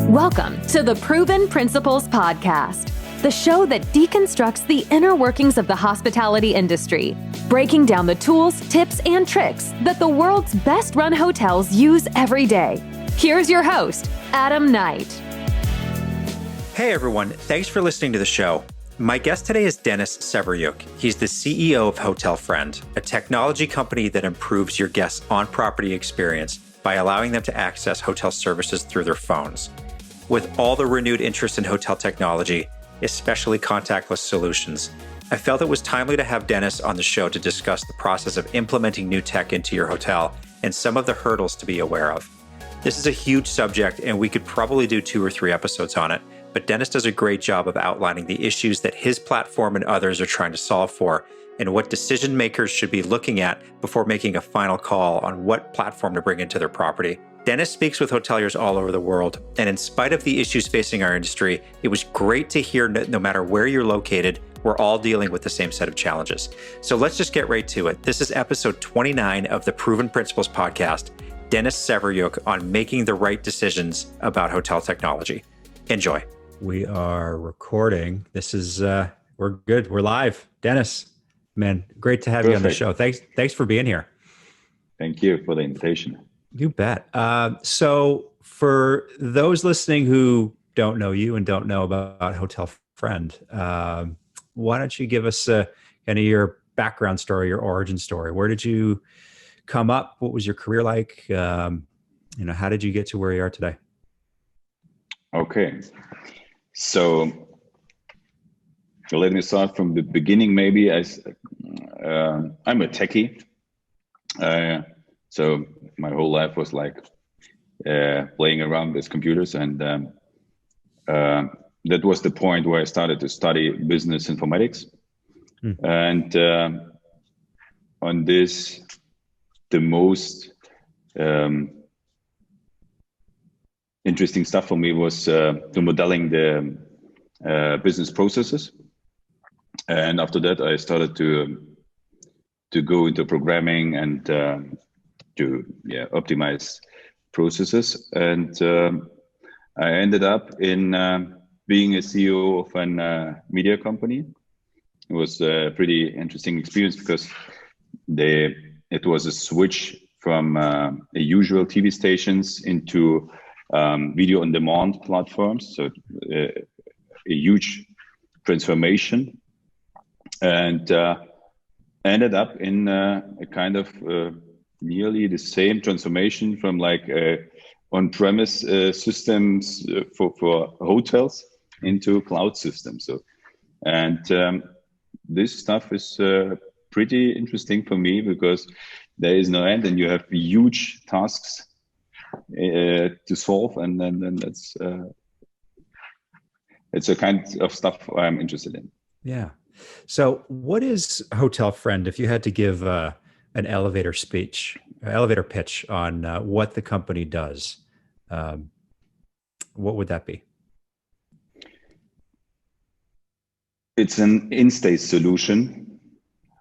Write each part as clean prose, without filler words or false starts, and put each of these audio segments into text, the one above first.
Welcome to the Proven Principles Podcast, the show that deconstructs the inner workings of the hospitality industry, breaking down the tools, tips, and tricks that the world's best-run hotels use every day. Here's your host, Adam Knight. Hey everyone, thanks for listening to the show. My guest today is Denis Severyuk. He's the CEO of HotelFriend, a technology company that improves your guests' on-property experience by allowing them to access hotel services through their phones. With all the renewed interest in hotel technology, especially contactless solutions, I felt it was timely to have Denis on the show to discuss the process of implementing new tech into your hotel and some of the hurdles to be aware of. This is a huge subject, and we could probably do 2 or 3 episodes on it, but Denis does a great job of outlining the issues that his platform and others are trying to solve for, and what decision makers should be looking at before making a final call on what platform to bring into their property. Denis speaks with hoteliers all over the world, and in spite of the issues facing our industry, it was great to hear that no matter where you're located, we're all dealing with the same set of challenges. So let's just get right to it. This is episode 29 of the Proven Principles podcast, Denis Severyuk on making the right decisions about hotel technology. Enjoy. We are recording. This is, we're good. We're live. Denis, man, great to have you on the show. Thanks for being here. Thank you for the invitation. You bet. So for those listening who don't know you and don't know about HotelFriend, why don't you give us kind of your background story, your origin story? Where did you come up? What was your career like? How did you get to where you are today? Okay. So let me start from the beginning, maybe. I'm a techie. So my whole life was like playing around with computers. And that was the point where I started to study business informatics. And on this, the most interesting stuff for me was the modeling the business processes. And after that, I started to go into programming and to optimize processes. And I ended up in being a CEO of a media company. It was a pretty interesting experience because it was a switch from the usual TV stations into video on demand platforms. So a huge transformation, and ended up in a kind of nearly the same transformation from like on-premise systems for hotels into cloud systems. So, and this stuff is pretty interesting for me because there is no end, and you have huge tasks to solve, and then that's it's a kind of stuff I'm interested in. Yeah. So what is HotelFriend? If you had to give an elevator pitch on what the company does, what would that be? It's an in-stay solution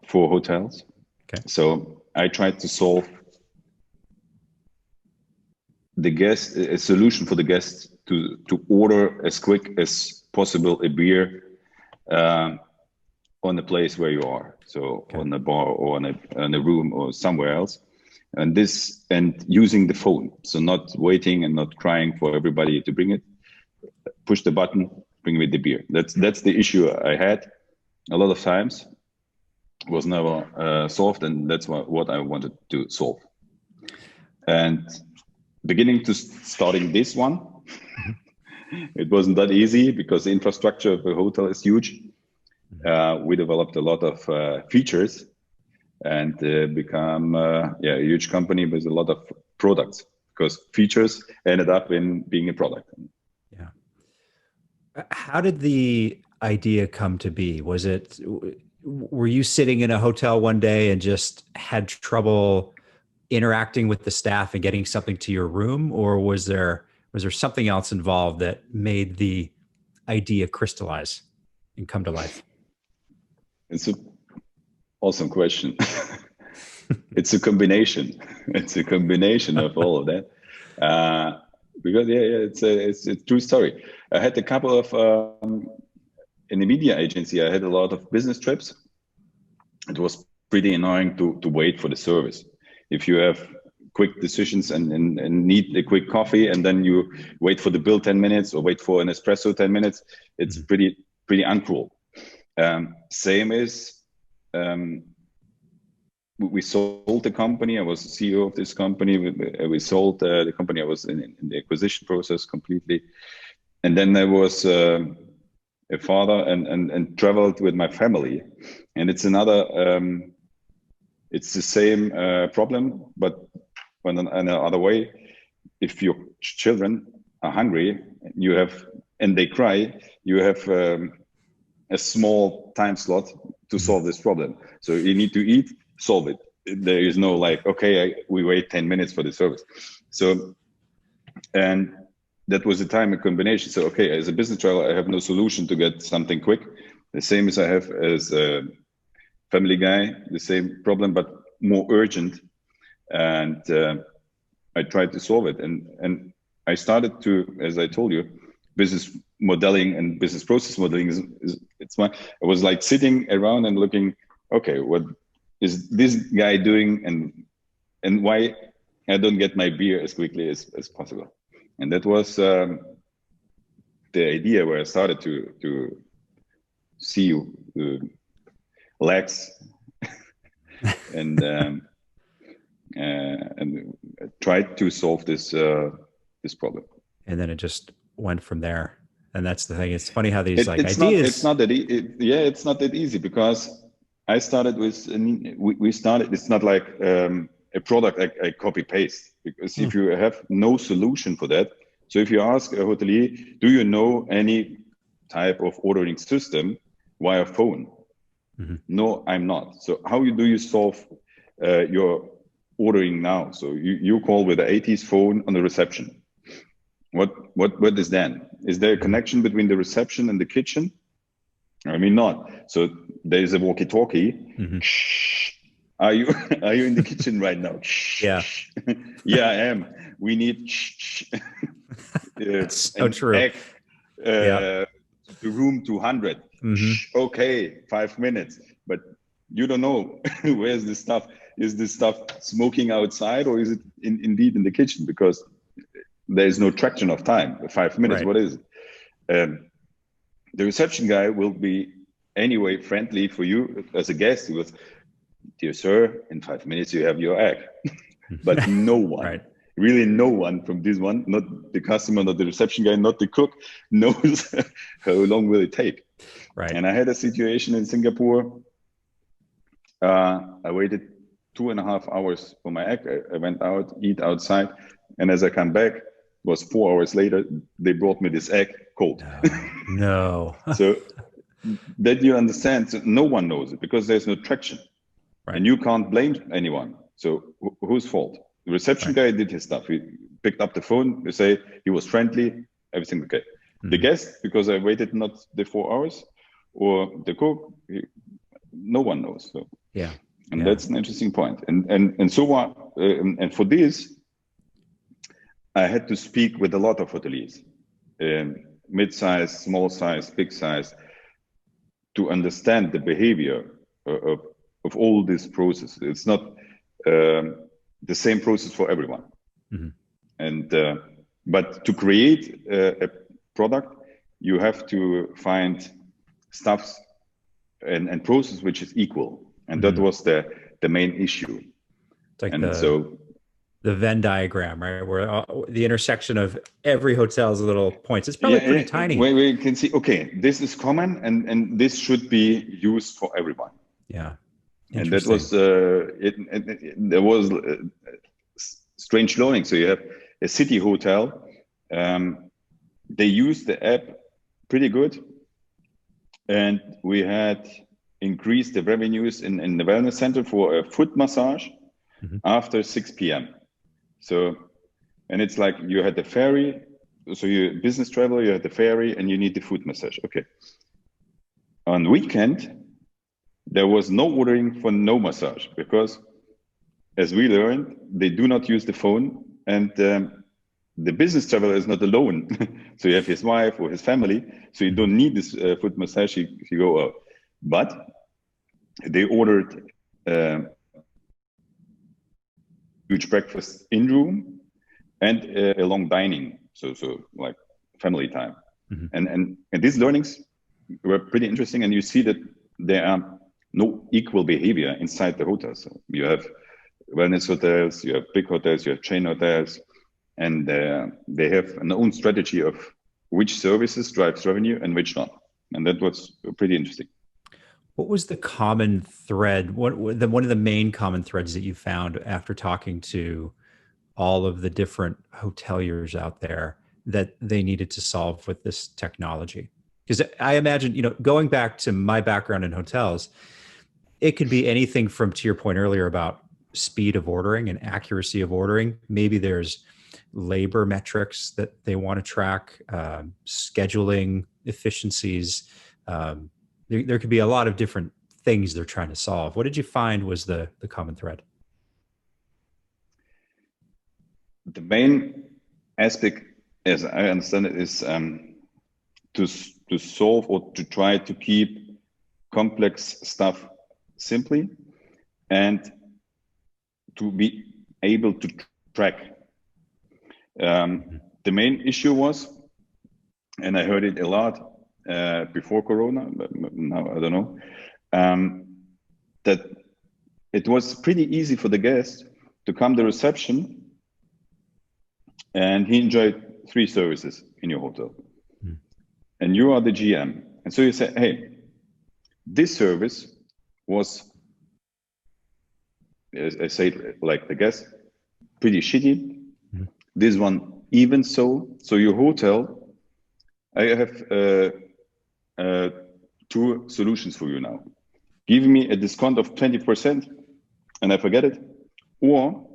for hotels. Okay. So I tried to solve a solution for the guest to order as quick as possible a beer on the place where you are. So okay. On a bar or on a room or somewhere else. And using the phone. So not waiting and not crying for everybody to bring it. Push the button, bring me the beer. That's the issue I had a lot of times. Was never solved, and that's what I wanted to solve. And starting this one, it wasn't that easy because the infrastructure of a hotel is huge. We developed a lot of features and become a huge company with a lot of products because features ended up in being a product. Yeah. How did the idea come to be? Were you sitting in a hotel one day and just had trouble interacting with the staff and getting something to your room, or was there something else involved that made the idea crystallize and come to life? It's an awesome question. It's a combination. It's a combination of all of that. Because it's a true story. I had a couple of in the media agency. I had a lot of business trips. It was pretty annoying to wait for the service. If you have quick decisions and need a quick coffee, and then you wait for the bill 10 minutes or wait for an espresso 10 minutes, it's pretty uncool. Same is, we sold the company. I was the CEO of this company. We sold the company. I was in the acquisition process completely. And then there was a father and traveled with my family. And it's another, it's the same problem, but in another way. If your children are hungry, and they cry, you have a small time slot to solve this problem. So you need to eat, solve it. There is no like, okay, we wait 10 minutes for the service. So, and that was the time a combination. So, okay, as a business traveler, I have no solution to get something quick. The same as I have as a family guy, the same problem, but more urgent. And I tried to solve it. And I started to, as I told you, business modeling and business process modeling I was like sitting around and looking, okay, what is this guy doing, and why I don't get my beer as quickly as possible. And that was the idea where I started to see legs and tried to solve this problem. And then it just went from there. And that's the thing. It's funny how these it's ideas. It's not that easy, because I started with, we started, it's not like a product I copy paste, because if you have no solution for that, so if you ask a hotelier, do you know any type of ordering system via phone? No, I'm not. So how do you solve your ordering now? So you call with the 80s phone on the reception. What is then? Is there a connection between the reception and the kitchen? I mean, not. So there is a walkie-talkie. Are you in the kitchen right now? Yeah. Yeah, I am. We need That's so true. Egg, the room 200. Okay, 5 minutes. But you don't know where's this stuff. Is this stuff smoking outside, or is it indeed in the kitchen? Because there is no traction of time. 5 minutes. Right. What is it? The reception guy will be anyway friendly for you as a guest. He was, dear sir, in 5 minutes you have your egg. But no one, right. Really no one from this one, not the customer, not the reception guy, not the cook, knows how long will it take. Right. And I had a situation in Singapore. I waited 2.5 hours for my egg. I went out, eat outside. And as I come back, it was 4 hours later, they brought me this egg cold. No. So that you understand, so no one knows it because there's no traction. Right. And you can't blame anyone. So whose fault? The reception guy did his stuff. He picked up the phone. They say he was friendly, everything okay. The guest, because I waited not the 4 hours, or the cook, no one knows. So yeah, and that's an interesting point. And so and for this, I had to speak with a lot of hoteliers, mid-size, small size, big size, to understand the behavior of all these processes. It's not the same process for everyone. And but to create a product, you have to find stuffs and process which is equal, and that was the main issue. It's like the Venn diagram, right, where the intersection of every hotel's little points. It's probably pretty tiny. Where we can see, okay, this is common, and this should be used for everyone. Yeah. And that was there was strange learning. So you have a city hotel. They used the app pretty good, and we had increased the revenues in the wellness center for a foot massage after 6 p.m. So, and it's like you had the ferry. So you're a business traveler, you had the ferry, and you need the foot massage. Okay. On weekend, there was no ordering for no massage, because as we learned, they do not use the phone, and the business traveler is not alone. So you have his wife or his family. So you don't need this foot massage if you go out. But they ordered huge breakfast in room and a long dining. So like family time. And these learnings were pretty interesting. And you see that there are no equal behavior inside the hotels. So you have wellness hotels, you have big hotels, you have chain hotels, and they have an own strategy of which services drives revenue and which not. And that was pretty interesting. What was the common thread? One of the main common threads that you found after talking to all of the different hoteliers out there that they needed to solve with this technology? Because I imagine, going back to my background in hotels, it could be anything from, to your point earlier about speed of ordering and accuracy of ordering. Maybe there's labor metrics that they want to track, scheduling efficiencies. There could be a lot of different things they're trying to solve. What did you find was the common thread? The main aspect, as I understand it, is to solve or to try to keep complex stuff simply and to be able to track. The main issue was, and I heard it a lot before Corona, but now I don't know, that it was pretty easy for the guest to come to reception and he enjoyed 3 services in your hotel. And you are the GM. And so you say, hey, this service was, as I say, like the guest, pretty shitty. This one, even so. So your hotel, I have 2 solutions for you now. Give me a discount of 20% and I forget it. Or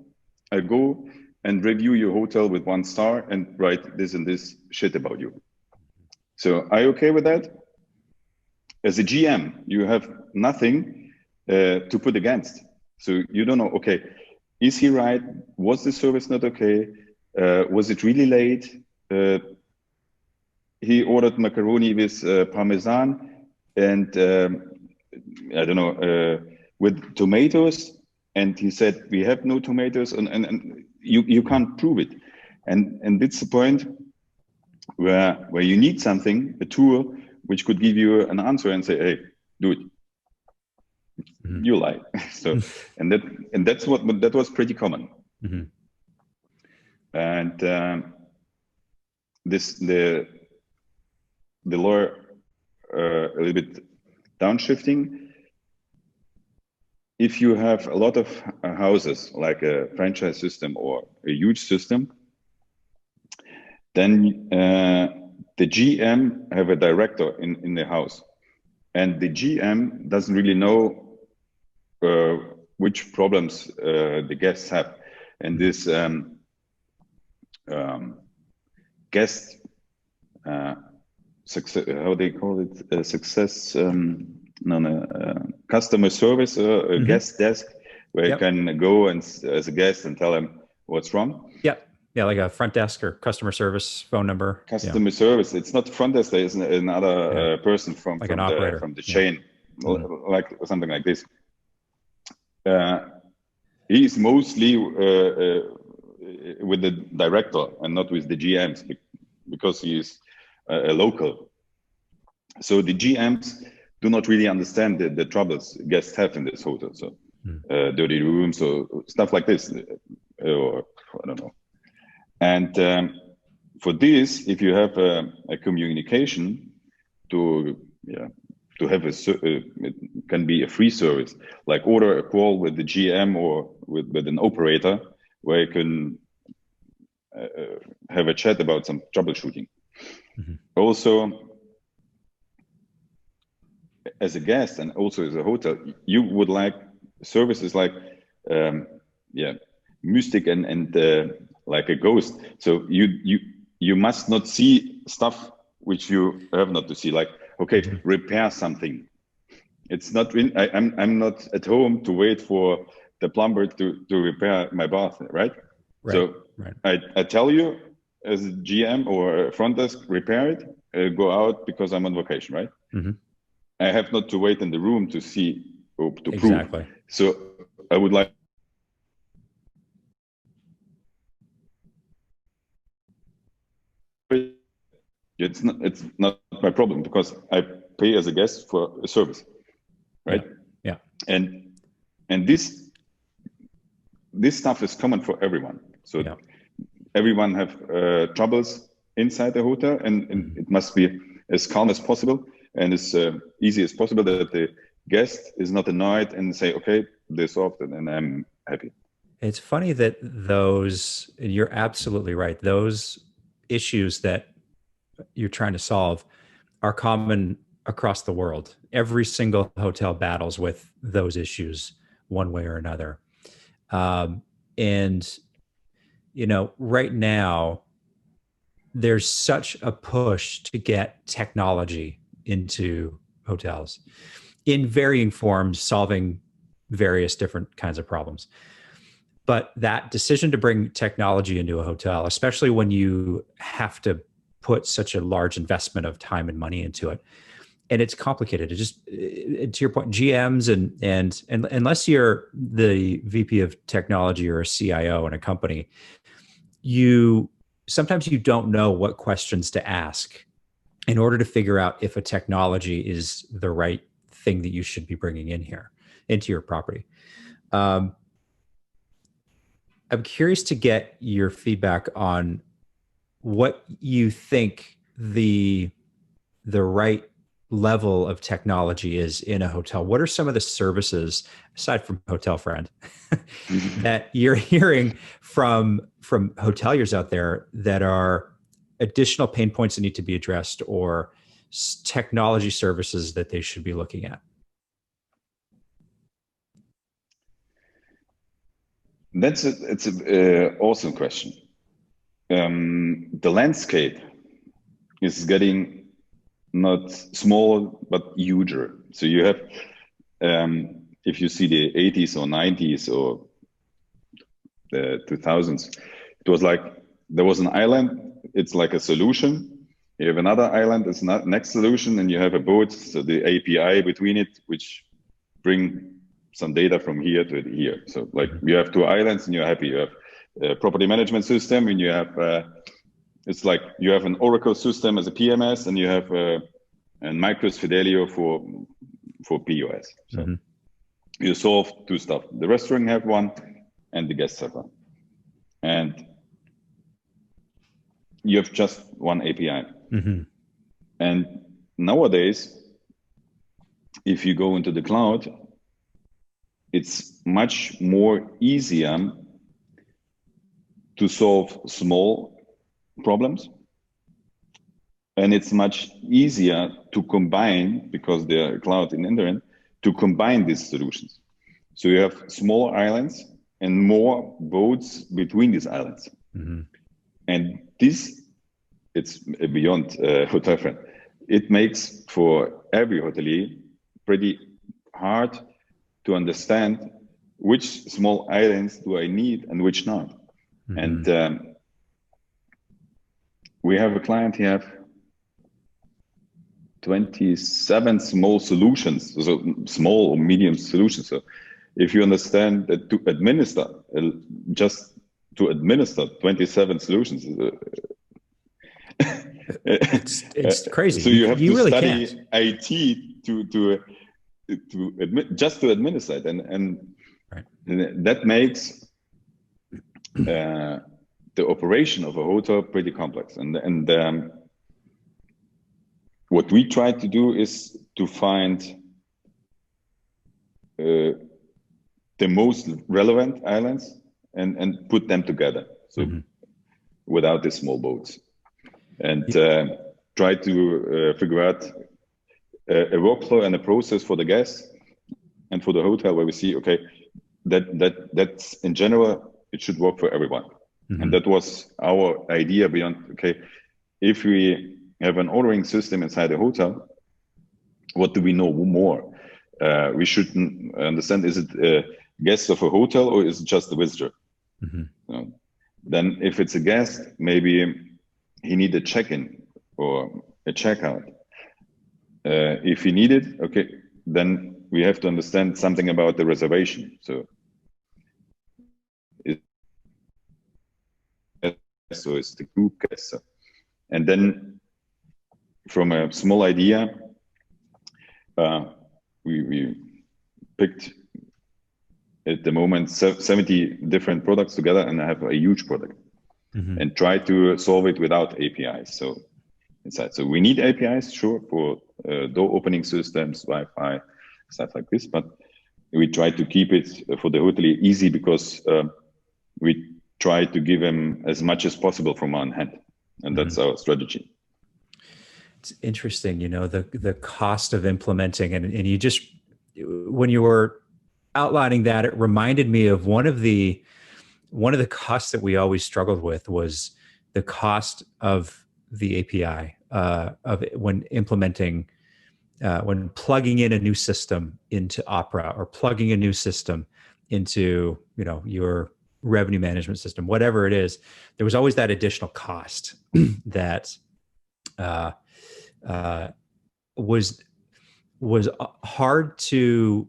I go and review your hotel with 1 star and write this and this shit about you. So are you okay with that? As a GM, you have nothing to put against. So you don't know, okay, is he right? Was the service not okay? Was it really late? He ordered macaroni with parmesan and I don't know, with tomatoes. And he said, we have no tomatoes and you can't prove it. And that's the point where you need something, a tool, which could give you an answer and say, hey, do it. You lie. So, and that was pretty common. And the lawyer a little bit downshifting. If you have a lot of houses, like a franchise system or a huge system, then the GM have a director in the house, and the GM doesn't really know which problems the guests have, and this guest success, how they call it, success, customer service, guest desk, where you can go and as a guest and tell them what's wrong. Yeah, like a front desk or customer service phone number. Customer service. It's not front desk. There is another person from an operator from the chain, like something like this. He is mostly with the director and not with the GMs because he is a local. So the GMs do not really understand the troubles guests have in this hotel. So dirty rooms or stuff like this, or I don't know. And for this, if you have a communication to have it can be a free service, like order a call with the GM or with an operator where you can have a chat about some troubleshooting. Also, as a guest and also as a hotel, you would like services like mystic and like a ghost. So you must not see stuff which you have not to see, like, okay, repair something. It's not I'm not at home to wait for the plumber to repair my bath, right? So I tell you, as a GM or a front desk, repair it, go out because I'm on vacation, right? Mm-hmm. I have not to wait in the room to see or to Exactly. prove. So I would like. It's not my problem because I pay as a guest for a service, right? Yeah. And this stuff is common for everyone. So everyone have troubles inside the hotel, and it must be as calm as possible and as easy as possible that the guest is not annoyed and say, okay, they're solved, and I'm happy. It's funny that you're absolutely right. Those issues that you're trying to solve are common across the world. Every single hotel battles with those issues one way or another. And, right now, there's such a push to get technology into hotels in varying forms, solving various different kinds of problems. But that decision to bring technology into a hotel, especially when you have to put such a large investment of time and money into it, and it's complicated. It just, to your point, GMs and unless you're the VP of technology or a CIO in a company, sometimes you don't know what questions to ask in order to figure out if a technology is the right thing that you should be bringing into your property. I'm curious to get your feedback on what you think the right level of technology is in a hotel. What are some of the services, aside from HotelFriend, that you're hearing from hoteliers out there that are additional pain points that need to be addressed, or technology services that they should be looking at? It's an awesome question. The landscape is getting not small but huger. So you have, if you see the 80s or 90s or the 2000s, it was like there was an island. It's like a solution. You have another island. It's not next solution, and you have a boat. So the API between it, which bring some data from here to here. So like you have two islands and you're happy. You have a property management system, and you have it's like you have an Oracle system as a PMS, and you have a Micros Fidelio for POS. So you solve two stuff. The restaurant have one, and the guests have one, and you have just one API. And nowadays, if you go into the cloud, it's much more easier to solve small problems. And it's much easier to combine, because they're cloud and internet, to combine these solutions. So you have small islands and more boats between these islands. And this, it's beyond HotelFriend. It makes for every hotelier pretty hard to understand which small islands do I need and which not. And we have a client, he have 27 small solutions, so small or medium solutions. So if you understand that to administer, just to administer 27 solutions, it's crazy. So you have to really study can't. IT to just to administer it, and that makes the operation of a hotel pretty complex. And what we try to do is to find the most relevant islands and put them together. So without the small boats, and try to figure out a workflow and a process for the guests and for the hotel, where we see, okay, that's in general, it should work for everyone. And that was our idea beyond, okay, if we have an ordering system inside a hotel, what do we know more? We should understand, is it a guest of a hotel or is it just a visitor? Then if it's a guest, maybe he need a check-in or a checkout. If he need it, okay, then we have to understand something about the reservation. So it's the group guest. And then from a small idea, we picked at the moment 70 different products together and I have a huge product and try to solve it without APIs. So inside, so we need APIs, sure, for door opening systems, Wi-Fi, stuff like this, but we try to keep it for the hotelier easy because we try to give them as much as possible from one hand. And that's our strategy. It's interesting, the cost of implementing, and you just, when you were outlining that, it reminded me of one of the costs that we always struggled with was the cost of the API of when implementing, when plugging in a new system into Opera or plugging a new system into, your revenue management system, whatever it is. There was always that additional cost that was hard to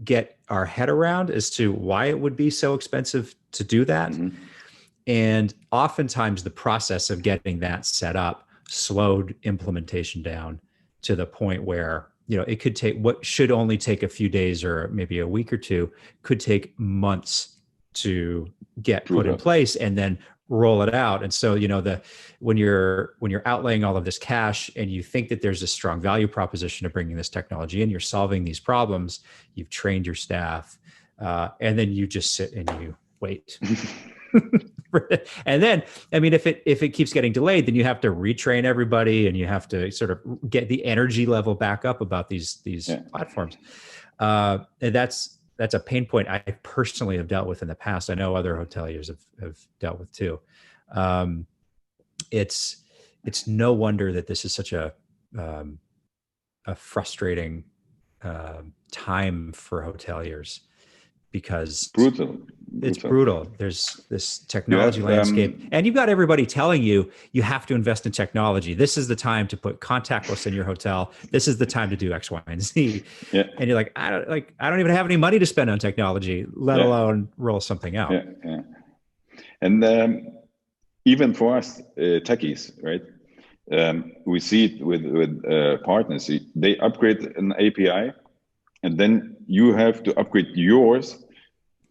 get our head around as to why it would be so expensive to do that. And oftentimes the process of getting that set up slowed implementation down to the point where, it could take what should only take a few days or maybe a week or two could take months to get put in place and then roll it out. And so, when you're outlaying all of this cash and you think that there's a strong value proposition of bringing this technology in, you're solving these problems, you've trained your staff, and then you just sit and you wait. And then, if it keeps getting delayed, then you have to retrain everybody and you have to sort of get the energy level back up about these platforms. And that's a pain point I personally have dealt with in the past. I know other hoteliers have dealt with too. It's no wonder that this is such a frustrating time for hoteliers because it's brutal. There's this technology landscape and you've got everybody telling you have to invest in technology. This is the time to put contactless in your hotel. This is the time to do X, Y, and Z. Yeah. And you're like, I don't even have any money to spend on technology, let alone roll something out. Yeah. And even for us techies, right? We see it with partners. They upgrade an API and then you have to upgrade yours.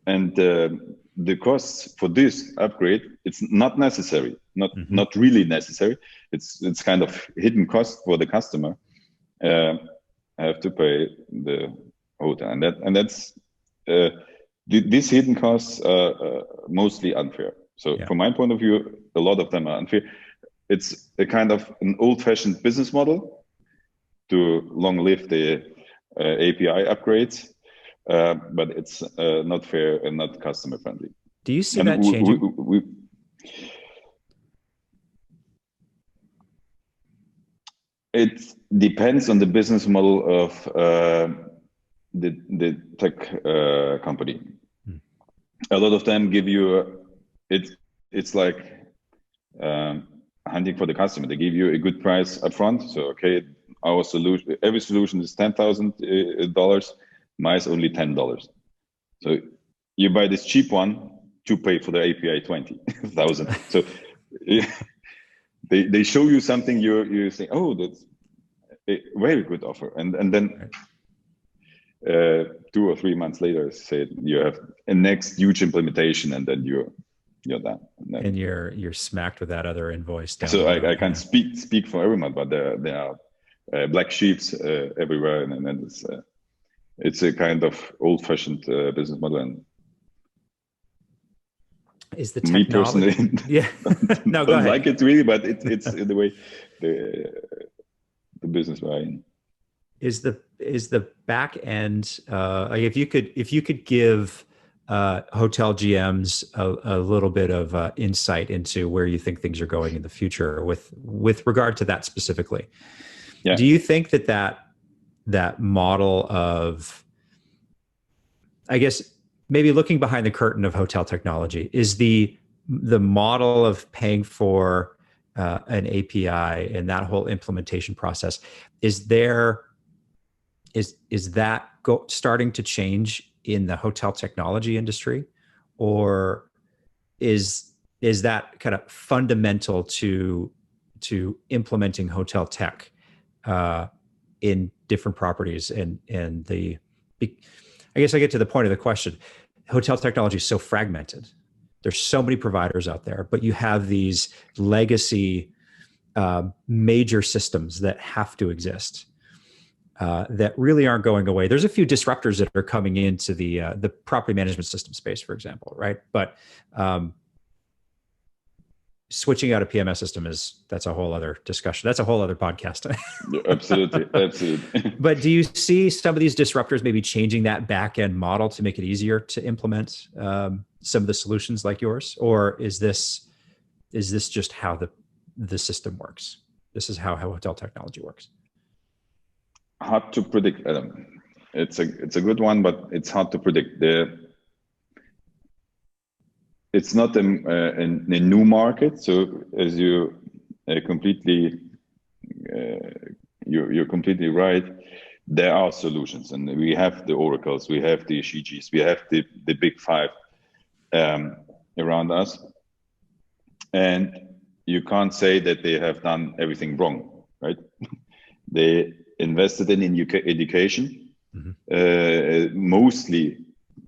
And the costs for this upgrade, it's not necessary, not really necessary. It's kind of hidden cost for the customer. Have to pay the hotel, and that's these hidden costs are mostly unfair. So from my point of view, a lot of them are unfair. It's a kind of an old-fashioned business model to long live the API upgrades. But it's not fair and not customer friendly. Do you see that changing? It depends on the business model of the tech company. A lot of them give you it's like hunting for the customer. They give you a good price upfront. So okay, our solution, every solution is $10,000. Mine is only $10. So you buy this cheap one to pay for the API 20,000. So they show you something, you say, oh, that's a very good offer. And then 2 or 3 months later, say you have a next huge implementation, and then you're done. And you're smacked with that other invoice. So I can't speak for everyone, but there are black sheeps everywhere, and then it's a kind of old-fashioned business model, and is the technology? Me personally, no, go ahead. Like it really, but it's the way the business we're in. Is the back end like if you could give hotel GMs a little bit of insight into where you think things are going in the future with regard to that specifically? Yeah. Do you think that model of, I guess, maybe looking behind the curtain of hotel technology, is the the model of paying for an API and that whole implementation process, is that starting to change in the hotel technology industry, or is that kind of fundamental to implementing hotel tech in different properties? And I guess I get to the point of the question. Hotel technology is so fragmented. There's so many providers out there, but you have these legacy major systems that have to exist that really aren't going away. There's a few disruptors that are coming into the property management system space, for example, right? But switching out a PMS system that's a whole other discussion. That's a whole other podcast. Absolutely. But do you see some of these disruptors maybe changing that back end model to make it easier to implement some of the solutions like yours, or is this just how the system works? This is how hotel technology works. Hard to predict, Adam. It's a good one, but it's hard to predict. It's not a new market, so as you're completely right. There are solutions, and we have the Oracles, we have the Shijis, we have the big five around us, and you can't say that they have done everything wrong, right? They invested in education. Mostly,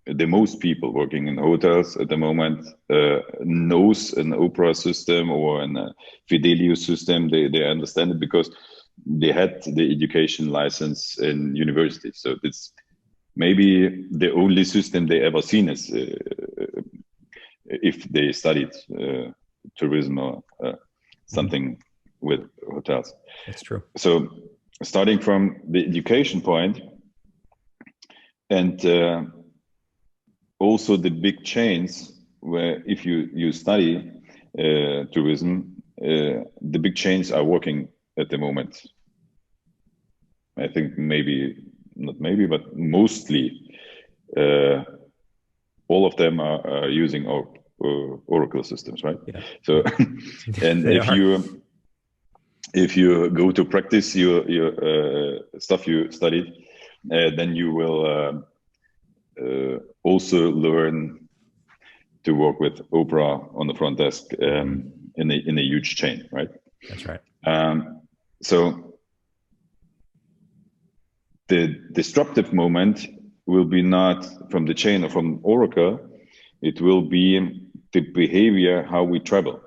the most people working in hotels at the moment knows an Opera system or a Fidelio system. They understand it because they had the education license in university. So it's maybe the only system they ever seen is if they studied tourism or something with hotels. That's true. So starting from the education point, and also the big chains, where if you study tourism, the big chains are working at the moment. I think but mostly all of them are using Oracle systems, right? Yeah. So, and if you go to practice your stuff you studied, then you will also learn to work with Opera on the front desk in a huge chain, right? That's right. So the disruptive moment will be not from the chain or from Oracle. It will be the behavior, how we travel.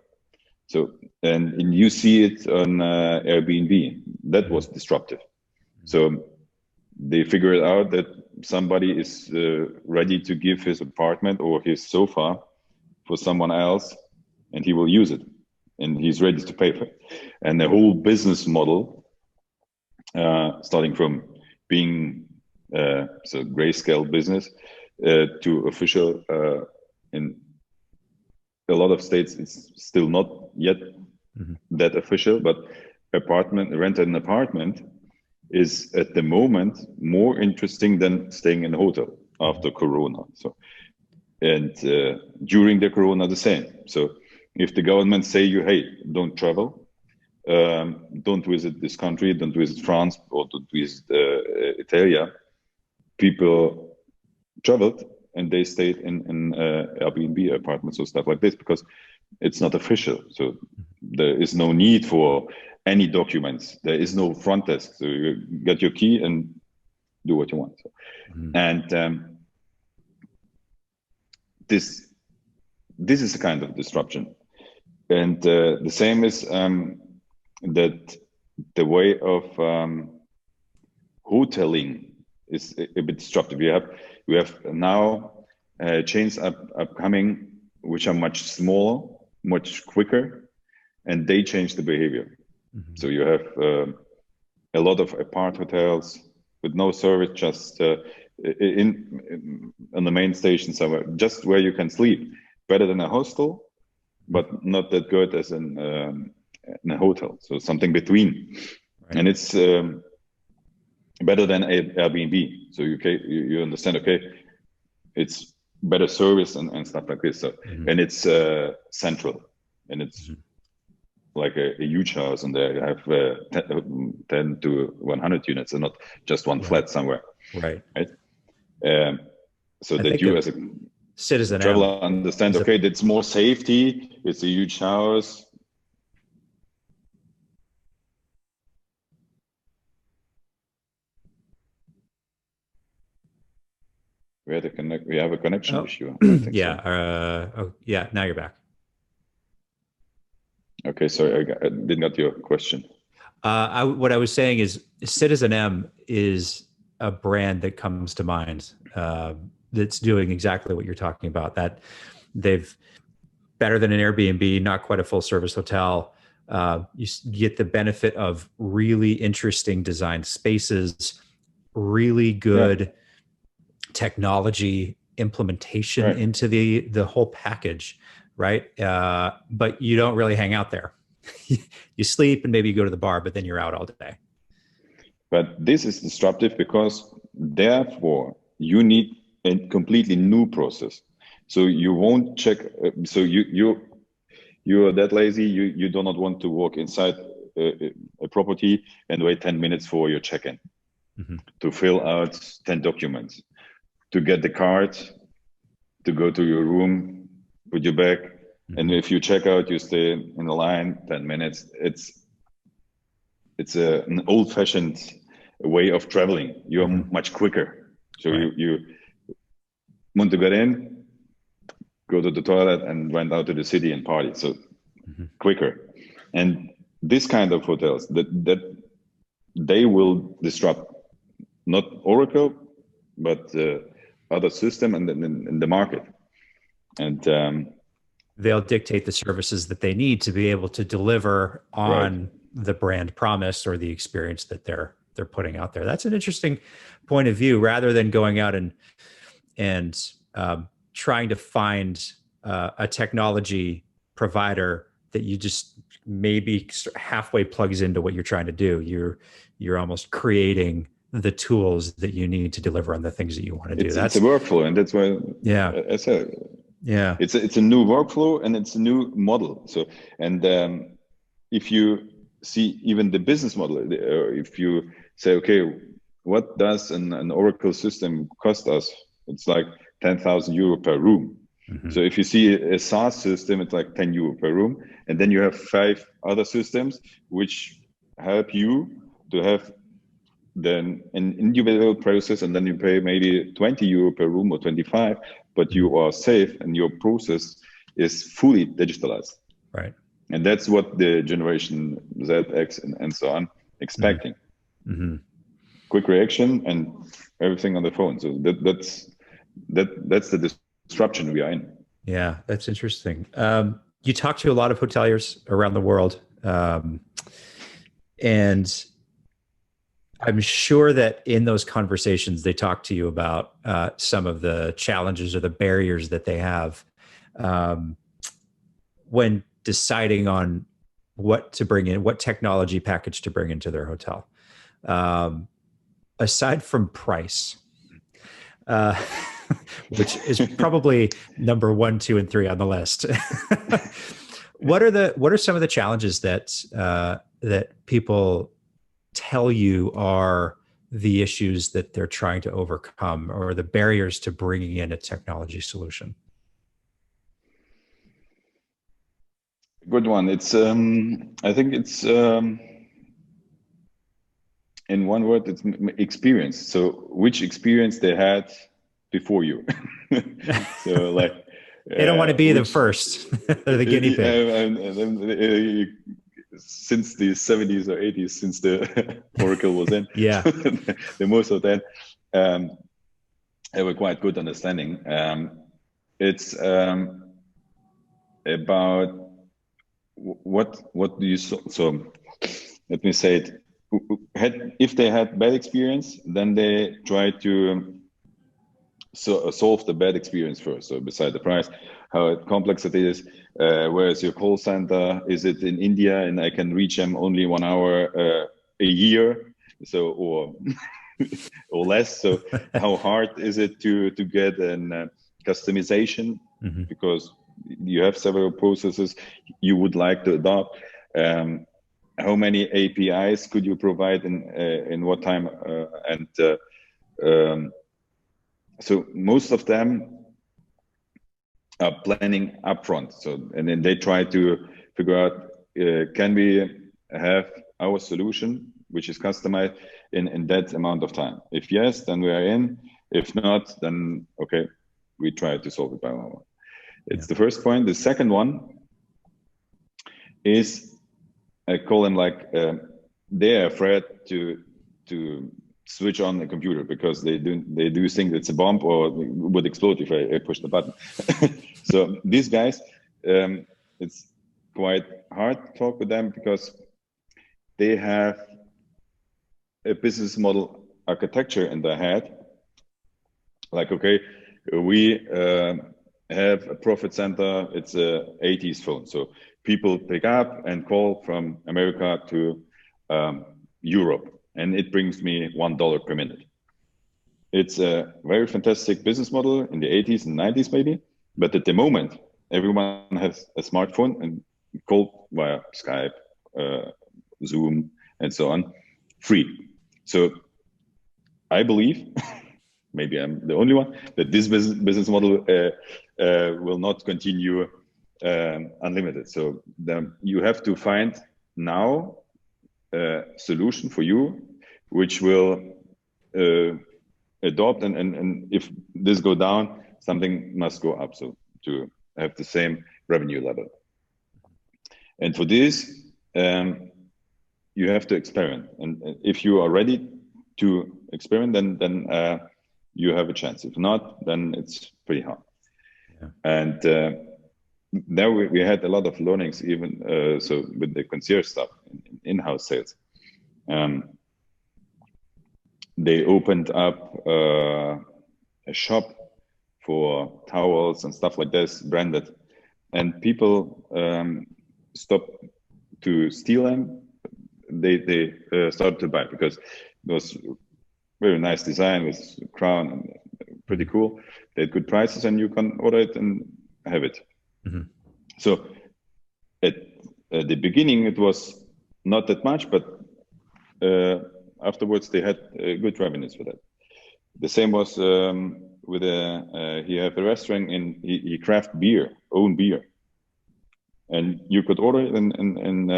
So, and you see it on Airbnb. That was disruptive. So they figured out that somebody is ready to give his apartment or his sofa for someone else, and he will use it, and he's ready to pay for it. And the whole business model, starting from being so grayscale business to official in a lot of states, it's still not yet that official, but rent an apartment is at the moment more interesting than staying in a hotel after Corona. So, and during the Corona, the same. So if the government say you, hey, don't travel, don't visit this country, don't visit France, or don't visit Italy, people traveled and they stayed in Airbnb apartments or stuff like this because it's not official. So there is no need for any documents. There is no front desk. So you get your key and do what you want. So, and this is a kind of disruption. And the same is that the way of hoteling is a bit disruptive. We have now chains upcoming which are much smaller, much quicker, and they change the behavior. So you have a lot of apart hotels with no service, just in on the main station somewhere, just where you can sleep. Better than a hostel, but not that good as in a hotel. So something between, right. And it's better than Airbnb. So you understand? Okay, it's better service and stuff like this. So, and it's central, and it's like a huge house, and there you have 10 to 100 units, and not just one flat somewhere. Right. So that you as a citizen traveler understand, okay, that's more safety. It's a huge house. We have a connection issue. Yeah. Yeah. Now you're back. Okay. Sorry, I didn't get your question. What I was saying is Citizen M is a brand that comes to mind that's doing exactly what you're talking about. That they've better than an Airbnb, not quite a full service hotel. You get the benefit of really interesting designed spaces, really good technology implementation into the whole package, right? But you don't really hang out there. You sleep and maybe you go to the bar, but then you're out all day. But this is disruptive because therefore you need a completely new process. So you won't check. So you are that lazy. You do not want to walk inside a property and wait 10 minutes for your check-in to fill out 10 documents, to get the card, to go to your room, put your bag, and if you check out, you stay in the line 10 minutes. It's an old-fashioned way of traveling. You're much quicker. So you want to get in, go to the toilet, and went out to the city and party. So quicker. And this kind of hotels that they will disrupt not Oracle, but other system and in the market. And they'll dictate the services that they need to be able to deliver on the brand promise or the experience that they're putting out there. That's an interesting point of view, rather than going out and trying to find a technology provider that you just maybe halfway plugs into what you're trying to do. You're almost creating the tools that you need to deliver on the things that you want to do. It's a workflow, and that's why I said it's a new workflow and it's a new model. So if you see even the business model, if you say, okay, what does an Oracle system cost us? It's like 10,000 euro per room. So if you see a SaaS system, it's like 10 euro per room, and then you have 5 other systems which help you to have then an individual process, and then you pay maybe 20 euro per room or 25, but you are safe and your process is fully digitalized. Right. And that's what the generation Z, X, and so on expecting. Quick reaction and everything on the phone. So that's the disruption we are in. Yeah, that's interesting. You talk to a lot of hoteliers around the world, and I'm sure that in those conversations, they talk to you about some of the challenges or the barriers that they have when deciding on what to bring in, what technology package to bring into their hotel. Aside from price, which is probably number 1, 2, and 3 on the list, what are some of the challenges that people tell you are the issues that they're trying to overcome, or the barriers to bringing in a technology solution? Good one. It's I think it's in one word, it's experience. So which experience they had before you? So like they don't want to be the first or the guinea pig. Since the 70s or 80s, since the Oracle was in, the most of them have a quite good understanding. It's about what do you so let me say it. If they had bad experience, then they try to solve the bad experience first. So beside the price, how complex it is, where is your call center? Is it in India and I can reach them only 1 hour a year? So or less. So how hard is it to get customization, because you have several processes you would like to adopt. How many APIs could you provide in what time? So most of them are planning upfront. So, and then they try to figure out, can we have our solution, which is customized in that amount of time? If yes, then we are in. If not, then okay, we try to solve it by our own. It's the first point. The second one is, I call them like, they're afraid to switch on the computer because they do think it's a bomb or would explode if I push the button. So these guys, it's quite hard to talk with them because they have a business model architecture in their head. Like, okay, we have a profit center. It's a 80s phone. So people pick up and call from America to Europe, and it brings me $1 per minute. It's a very fantastic business model in the 80s and 90s maybe, but at the moment, everyone has a smartphone and call via Skype, Zoom, and so on, free. So I believe, maybe I'm the only one, that this business model will not continue unlimited. So you have to find now a solution for you, which will adopt, and if this go down, something must go up, so to have the same revenue level. And for this, you have to experiment. And if you are ready to experiment, then you have a chance. If not, then it's pretty hard. Yeah. And there we had a lot of learnings, even so with the concierge stuff, in-house sales. They opened up a shop for towels and stuff like this, branded, and people stopped to steal them. They started to buy because it was very nice design with crown and pretty cool. They had good prices, and you can order it and have it. So at the beginning, it was not that much, but afterwards they had good revenues for that. The same was with he had a restaurant, and he craft beer, own beer, and you could order it and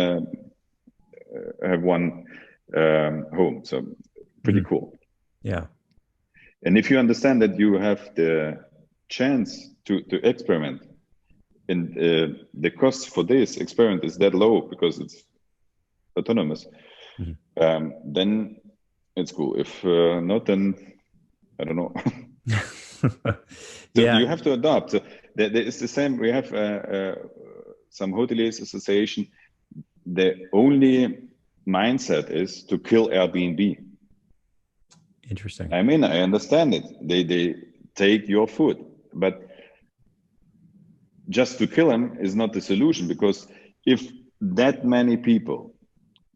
have one home. So pretty cool. Yeah. And if you understand that you have the chance to experiment, and the cost for this experiment is that low because it's autonomous, then it's cool. If not, then I don't know. So you have to adopt. It's the same. We have some hoteliers association. The only mindset is to kill Airbnb. Interesting. I mean, I understand it. They take your food, but just to kill them is not the solution, because if that many people,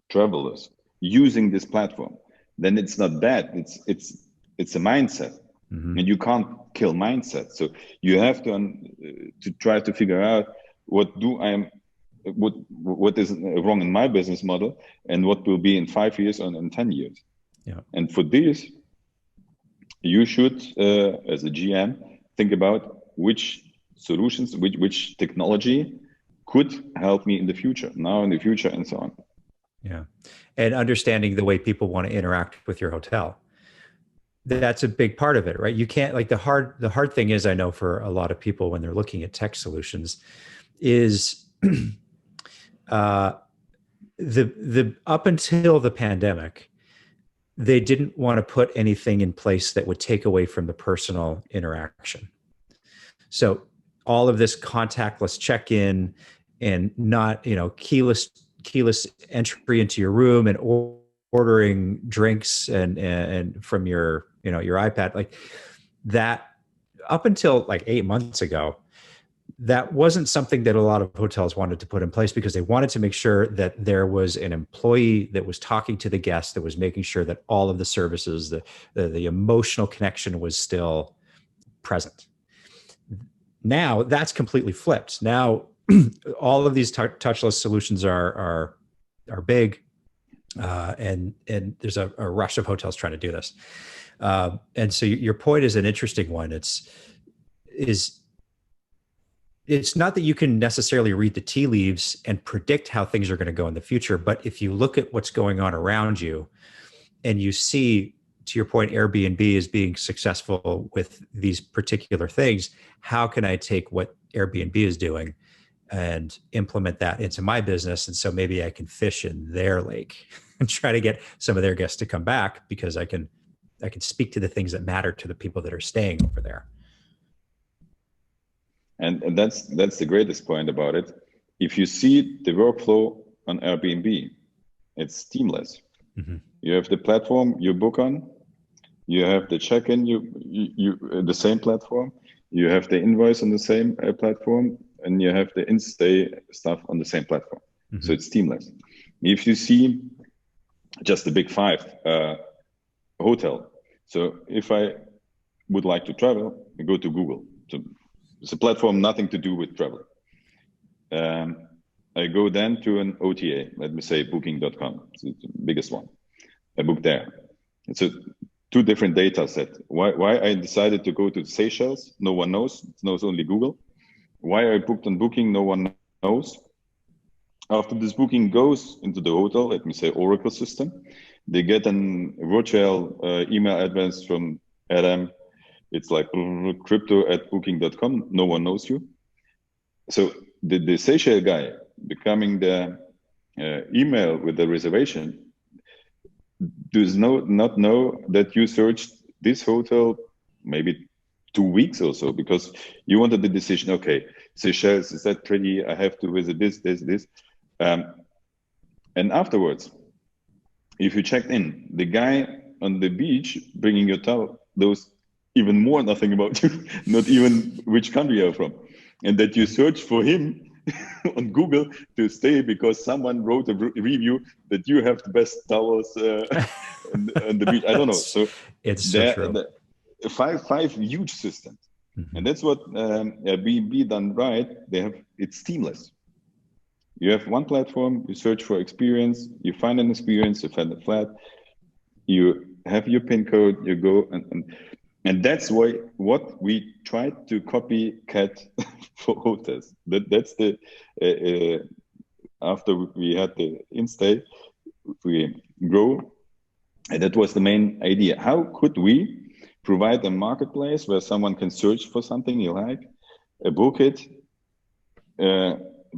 travelers, using this platform, then it's not bad. It's a mindset, and you can't kill mindset. So you have to try to figure out what is wrong in my business model, and what will be in 5 years and in 10 years. Yeah. And for this, you should, as a GM, think about which solutions, which technology could help me in the future, now in the future, and so on. Yeah. And understanding the way people want to interact with your hotel. That's a big part of it, right? You can't, like, the hard thing is, I know for a lot of people when they're looking at tech solutions, is the up until the pandemic, they didn't want to put anything in place that would take away from the personal interaction. So all of this contactless check-in and not, keyless entry into your room and ordering drinks and from your, your iPad, like that, up until like 8 months ago, that wasn't something that a lot of hotels wanted to put in place, because they wanted to make sure that there was an employee that was talking to the guest, that was making sure that all of the services, the emotional connection was still present. Now that's completely flipped. Now all of these touchless solutions are big, and there's a rush of hotels trying to do this. And so your point is an interesting one. It's not that you can necessarily read the tea leaves and predict how things are going to go in the future, but if you look at what's going on around you and you see, to your point, Airbnb is being successful with these particular things, how can I take what Airbnb is doing and implement that into my business? And so maybe I can fish in their lake and try to get some of their guests to come back, because I can speak to the things that matter to the people that are staying over there. And that's the greatest point about it. If you see the workflow on Airbnb, it's seamless. Mm-hmm. You have the platform you book on, you have the check-in, you the same platform, you have the invoice on the same platform, and you have the in-stay stuff on the same platform. Mm-hmm. So it's seamless. If you see just the big five, hotel. So if I would like to travel, I go to Google. So it's a platform, nothing to do with travel. I go then to an OTA, let me say booking.com. It's the biggest one. I book there. It's two different data sets. Why I decided to go to Seychelles, no one knows. It knows only Google. Why I booked on Booking, no one knows. After this booking goes into the hotel, let me say Oracle system, they get a virtual email address from Adam. It's like crypto@booking.com. No one knows you. So the Seychelles guy becoming the email with the reservation does not know that you searched this hotel maybe 2 weeks or so, because you wanted the decision, okay, Seychelles, is that pretty? I have to visit this. And afterwards, if you checked in, the guy on the beach bringing your towel knows even more nothing about you, not even which country you're from. And that you search for him on Google to stay because someone wrote a review that you have the best towels on the beach. I don't know. So it's so true. Five huge systems. Mm-hmm. And that's what Airbnb done right. It's seamless. You have one platform, you search for experience, you find an experience, you find a flat, you have your PIN code, you go and that's why what we tried to copycat for hotels. That's the after we had the in-stay, we grow, and that was the main idea. How could we provide a marketplace where someone can search for something you like, book it,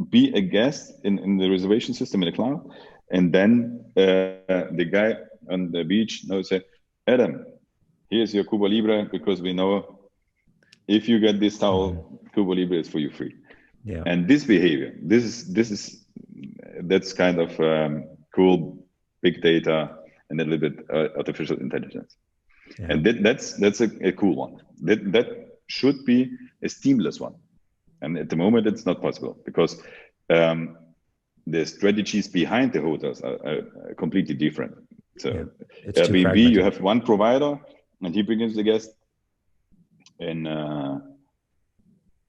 be a guest in the reservation system in the cloud, and then the guy on the beach knows that, Adam, here's your Cuba Libre, because we know if you get this towel, Cuba Libre is for you free. Yeah. And this behavior, that's kind of cool, big data and a little bit artificial intelligence. Yeah. And that's a cool one. That should be a seamless one. And at the moment, it's not possible because the strategies behind the hotels are completely different. So Airbnb, you have one provider and he brings the guest. In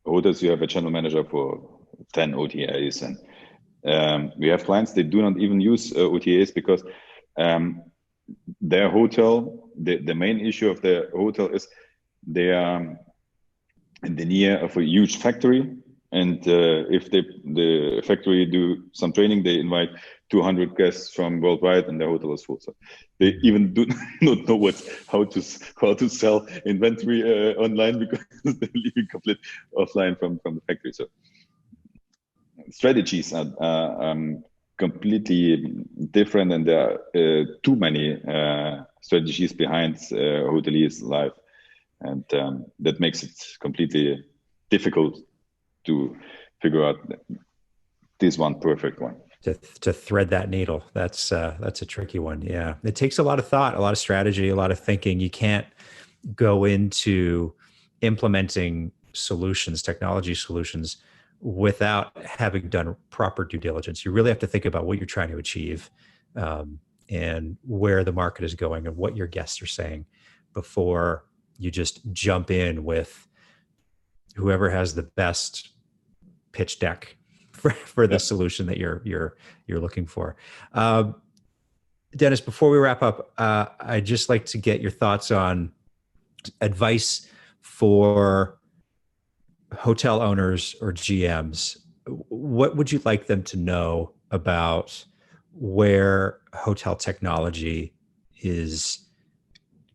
hotels, you have a channel manager for 10 OTAs. And we have clients that do not even use OTAs because their hotel, the main issue of their hotel is they are in the near of a huge factory. And if the factory do some training, they invite 200 guests from worldwide, and their hotel is full. So they even do not know how to sell inventory online because they're living complete offline from the factory. So strategies are completely different, and there are too many strategies behind hoteliers' life, and that makes it completely difficult to figure out this one perfect one. To thread that needle, that's a tricky one. Yeah, it takes a lot of thought, a lot of strategy, a lot of thinking. You can't go into implementing solutions, technology solutions, without having done proper due diligence. You really have to think about what you're trying to achieve, and where the market is going and what your guests are saying before you just jump in with whoever has the best pitch deck for the solution that you're looking for. Denis, before we wrap up, I'd just like to get your thoughts on advice for hotel owners or GMs. What would you like them to know about where hotel technology is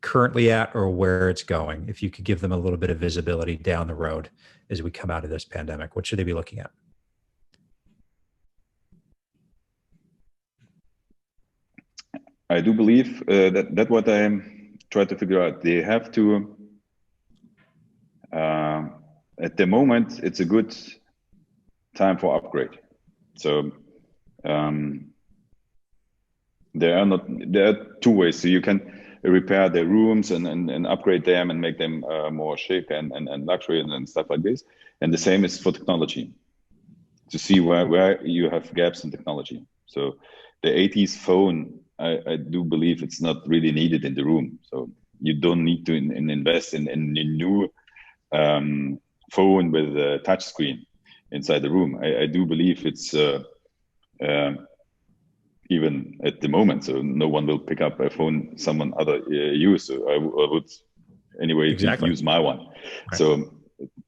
currently at or where it's going? If you could give them a little bit of visibility down the road as we come out of this pandemic, what should they be looking at? I do believe that what I try to figure out, they have to, at the moment, it's a good time for upgrade. So there are two ways. So you can repair the rooms and upgrade them and make them more chic and luxury and stuff like this. And the same is for technology, to see where you have gaps in technology. So the 80s phone, I do believe it's not really needed in the room. So you don't need to invest in a new phone with a touch screen inside the room. I do believe it's even at the moment, so no one will pick up a phone someone other use. So I would anyway use my one. Right. So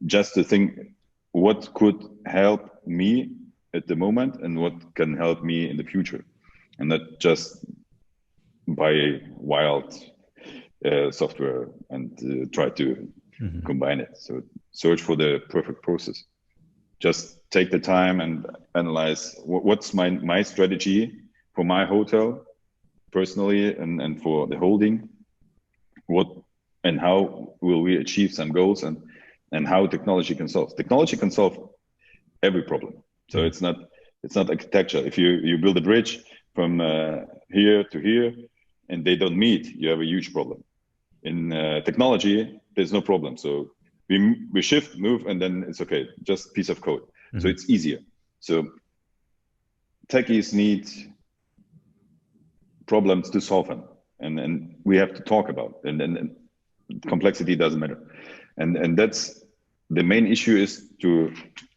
just to think what could help me at the moment and what can help me in the future, and not just buy wild software and try to combine it. So search for the perfect process. Just take the time and analyze what's my strategy for my hotel personally and for the holding, what and how will we achieve some goals, and how technology can solve. Technology can solve every problem. So it's not architecture. If you build a bridge from here to here and they don't meet, you have a huge problem. In technology, there's no problem. So we shift, move, and then it's okay. Just piece of code. So it's easier. So techies need problems to solve them, and we have to talk about, and complexity doesn't matter. And that's the main issue, is to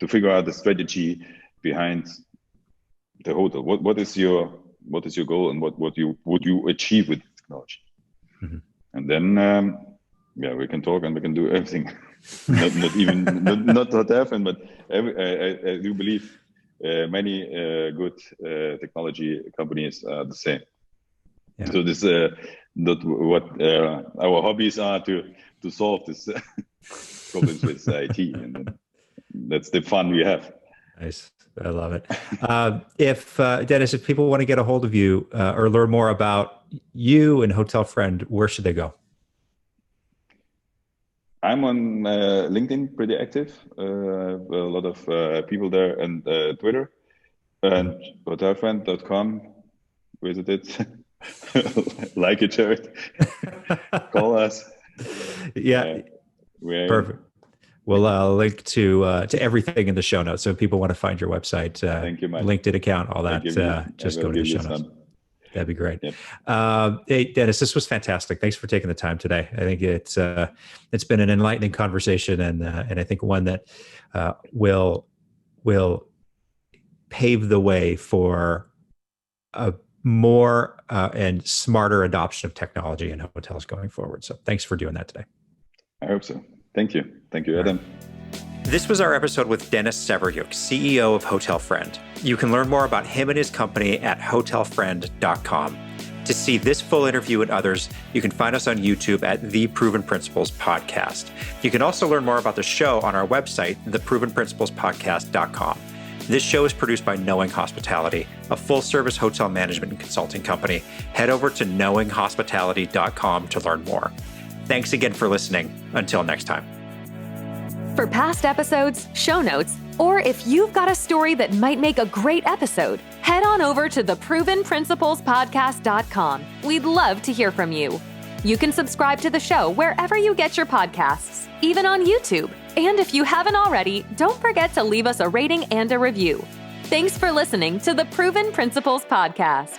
figure out the strategy behind the hotel. What is your goal, and what you achieve with technology? And then we can talk and we can do everything. not HotelFriend, but I do believe many good technology companies are the same. Yeah. So this not what our hobbies are, to solve this problems with IT, and that's the fun we have. Nice. I love it. Denis, if people want to get a hold of you or learn more about you and HotelFriend, where should they go? I'm on LinkedIn, pretty active. A lot of people there, and Twitter, and HotelFriend.com. Visit it. Like it, share it. Call us. Yeah. Perfect. We'll link to everything in the show notes. So if people want to find your website, thank you, LinkedIn account, all that, just go to the show notes. That'd be great. Yep. Hey, Denis, this was fantastic. Thanks for taking the time today. I think it's been an enlightening conversation, and I think one that will pave the way for a more and smarter adoption of technology in hotels going forward. So thanks for doing that today. I hope so. Thank you. Thank you, Adam. This was our episode with Denis Severyuk, CEO of HotelFriend. You can learn more about him and his company at HotelFriend.com. To see this full interview and others, you can find us on YouTube at The Proven Principles Podcast. You can also learn more about the show on our website, theprovenprinciplespodcast.com. This show is produced by Knowing Hospitality, a full-service hotel management and consulting company. Head over to knowinghospitality.com to learn more. Thanks again for listening. Until next time. For past episodes, show notes, or if you've got a story that might make a great episode, head on over to theprovenprinciplespodcast.com. We'd love to hear from you. You can subscribe to the show wherever you get your podcasts, even on YouTube. And if you haven't already, don't forget to leave us a rating and a review. Thanks for listening to the Proven Principles Podcast.